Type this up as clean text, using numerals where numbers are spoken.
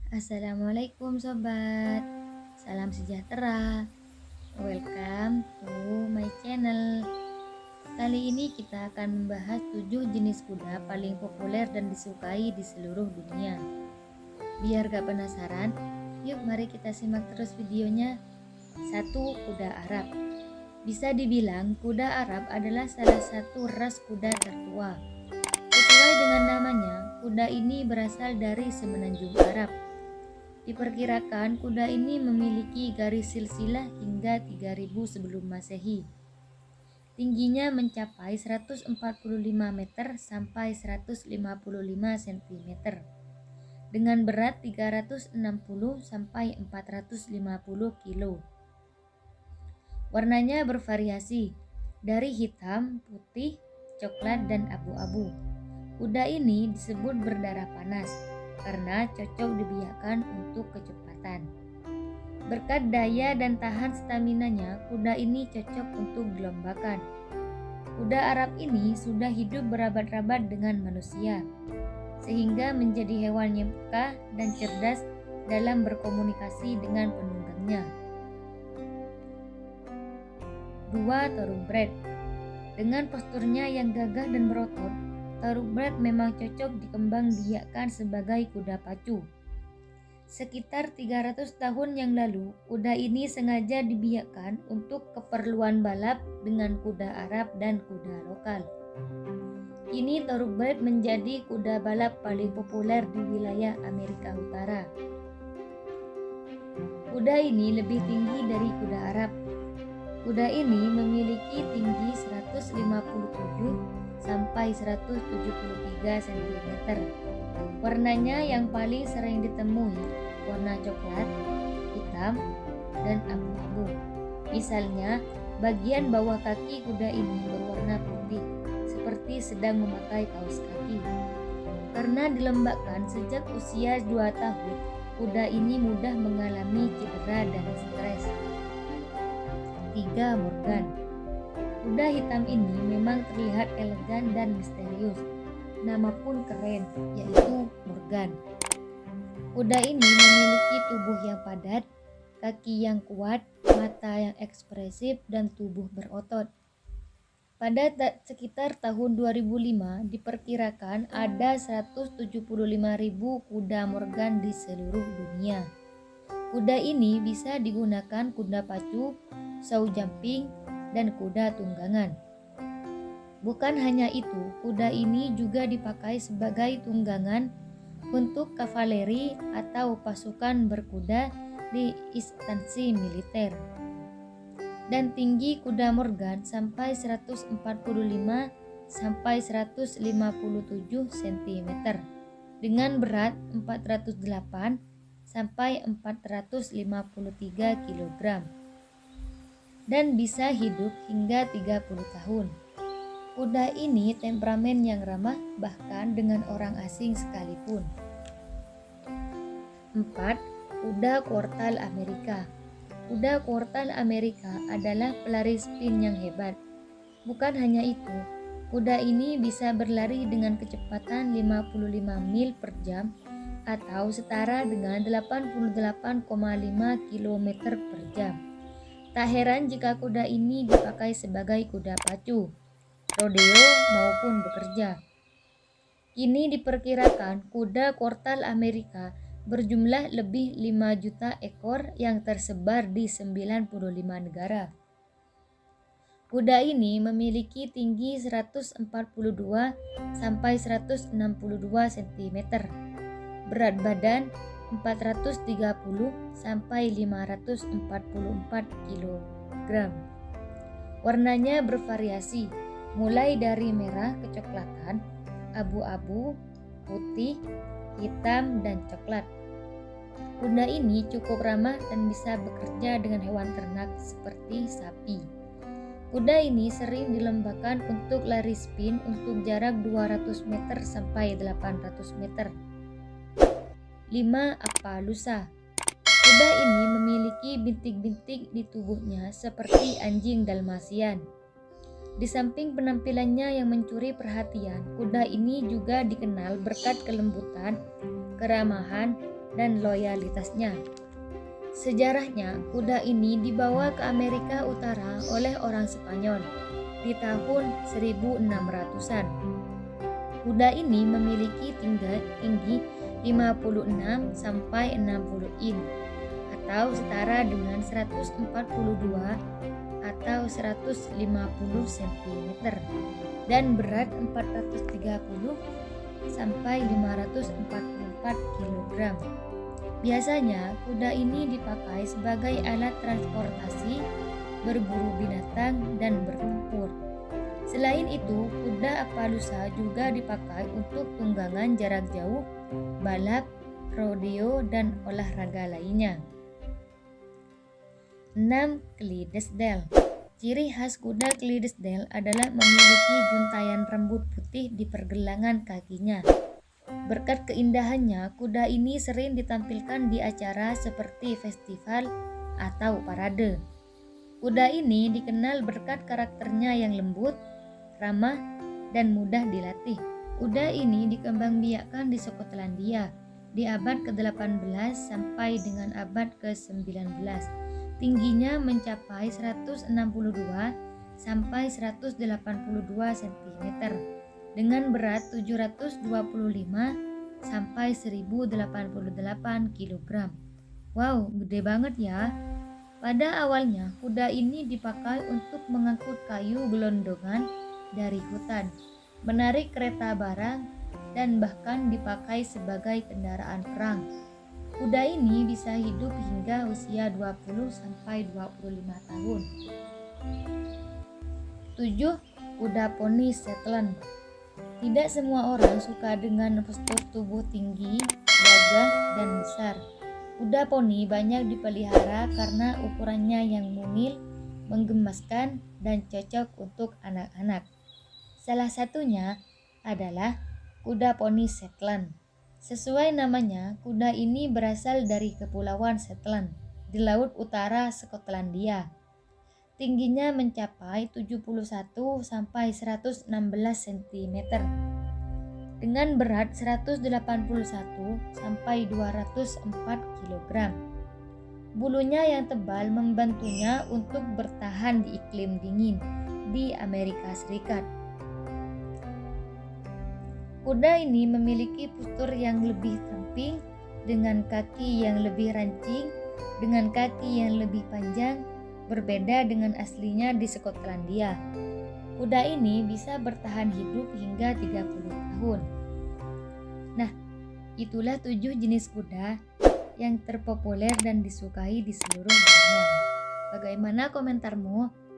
Assalamualaikum sobat, salam sejahtera. Welcome to my channel. Kali ini kita akan membahas 7 jenis kuda paling populer dan disukai di seluruh dunia. Biar gak penasaran, yuk mari kita simak terus videonya. 1. Kuda Arab. Bisa dibilang kuda Arab adalah salah satu ras kuda tertua. Sesuai dengan namanya, kuda ini berasal dari semenanjung Arab. Diperkirakan kuda ini memiliki garis silsilah hingga 3000 sebelum Masehi. Tingginya mencapai 145 meter sampai 155 cm. Dengan berat 360 sampai 450 kg. Warnanya bervariasi dari hitam, putih, coklat, dan abu-abu. Kuda ini disebut berdarah panas karena cocok dibiarkan untuk kecepatan. Berkat daya dan tahan staminanya, kuda ini cocok untuk dilombakan. Kuda Arab ini sudah hidup berabad-abad dengan manusia, sehingga menjadi hewan yang peka dan cerdas dalam berkomunikasi dengan penunggangnya. 2. Thoroughbred. Dengan posturnya yang gagah dan berotot, Thoroughbred memang cocok dikembangbiakkan sebagai kuda pacu. Sekitar 300 tahun yang lalu, kuda ini sengaja dibiakkan untuk keperluan balap dengan kuda Arab dan kuda lokal. Kini Thoroughbred menjadi kuda balap paling populer di wilayah Amerika Utara. Kuda ini lebih tinggi dari kuda Arab. Kuda ini memiliki tinggi 157 sampai 173 cm. Warnanya yang paling sering ditemui warna coklat, hitam, dan abu-abu. Misalnya, bagian bawah kaki kuda ini berwarna putih, seperti sedang memakai kaos kaki. Karena dilembabkan sejak usia 2 tahun, kuda ini mudah mengalami cedera dan stres. 3. Morgan. Kuda hitam ini memang terlihat elegan dan misterius. Nama pun keren, yaitu Morgan. Kuda ini memiliki tubuh yang padat, kaki yang kuat, mata yang ekspresif, dan tubuh berotot. Pada sekitar tahun 2005, diperkirakan ada 175.000 kuda Morgan di seluruh dunia. Kuda ini bisa digunakan kuda pacu, show jumping, dan kuda tunggangan. Bukan hanya itu, kuda ini juga dipakai sebagai tunggangan untuk kavaleri atau pasukan berkuda di instansi militer. Dan tinggi kuda Morgan sampai 145 sampai 157 cm dengan berat 408 sampai 453 kg. Dan bisa hidup hingga 30 tahun. Kuda ini temperamen yang ramah bahkan dengan orang asing sekalipun. 4. Kuda Quartal Amerika. Kuda Quartal Amerika adalah pelari spin yang hebat. Bukan hanya itu, kuda ini bisa berlari dengan kecepatan 55 mil per jam atau setara dengan 88,5 km per jam. Tak heran jika kuda ini dipakai sebagai kuda pacu, rodeo maupun bekerja. Kini diperkirakan kuda Quartal Amerika berjumlah lebih 5 juta ekor yang tersebar di 95 negara. Kuda ini memiliki tinggi 142 sampai 162 cm, berat badan 430 sampai 544 kg. Warnanya bervariasi, mulai dari merah kecoklatan, abu-abu, putih, hitam, dan coklat. Kuda ini cukup ramah dan bisa bekerja dengan hewan ternak seperti sapi. Kuda ini sering dilombakan untuk lari spin untuk jarak 200 meter sampai 800 meter. 5. Appaloosa. Kuda ini memiliki bintik-bintik di tubuhnya seperti anjing Dalmatian. Di samping penampilannya yang mencuri perhatian, kuda ini juga dikenal berkat kelembutan, keramahan, dan loyalitasnya. Sejarahnya, kuda ini dibawa ke Amerika Utara oleh orang Spanyol di tahun 1600-an. Kuda ini memiliki tinggi 56 sampai 60 in atau setara dengan 142 atau 150 cm dan berat 430 sampai 544 kg. Biasanya kuda ini dipakai sebagai alat transportasi, berburu binatang dan bertempur. Selain itu, kuda Appaloosa juga dipakai untuk tunggangan jarak jauh, balap, rodeo dan olahraga lainnya. 6. Clydesdale. Ciri khas kuda Clydesdale adalah memiliki juntayan rambut putih di pergelangan kakinya. Berkat keindahannya, kuda ini sering ditampilkan di acara seperti festival atau parade. Kuda ini dikenal berkat karakternya yang lembut, ramah, dan mudah dilatih. Kuda ini dikembangbiakkan di Skotlandia di abad ke-18 sampai dengan abad ke-19. Tingginya mencapai 162 sampai 182 cm dengan berat 725 sampai 1088 kg. Wow, gede banget ya. Pada awalnya, kuda ini dipakai untuk mengangkut kayu gelondongan dari hutan, menarik kereta barang, dan bahkan dipakai sebagai kendaraan perang. Kuda ini bisa hidup hingga usia 20 sampai 25 tahun. 7. Kuda poni Shetland. Tidak semua orang suka dengan postur tubuh tinggi, gagah, dan besar. Kuda poni banyak dipelihara karena ukurannya yang mungil, menggemaskan, dan cocok untuk anak-anak. Salah satunya adalah kuda poni Shetland. Sesuai namanya, kuda ini berasal dari Kepulauan Shetland di laut utara Skotlandia. Tingginya mencapai 71 sampai 116 cm dengan berat 181 sampai 204 kg. Bulunya yang tebal membantunya untuk bertahan di iklim dingin di Amerika Serikat. Kuda ini memiliki postur yang lebih ramping, dengan kaki yang lebih rancing, dengan kaki yang lebih panjang, berbeda dengan aslinya di Skotlandia. Kuda ini bisa bertahan hidup hingga 30 tahun. Nah, itulah 7 jenis kuda yang terpopuler dan disukai di seluruh dunia. Bagaimana komentarmu?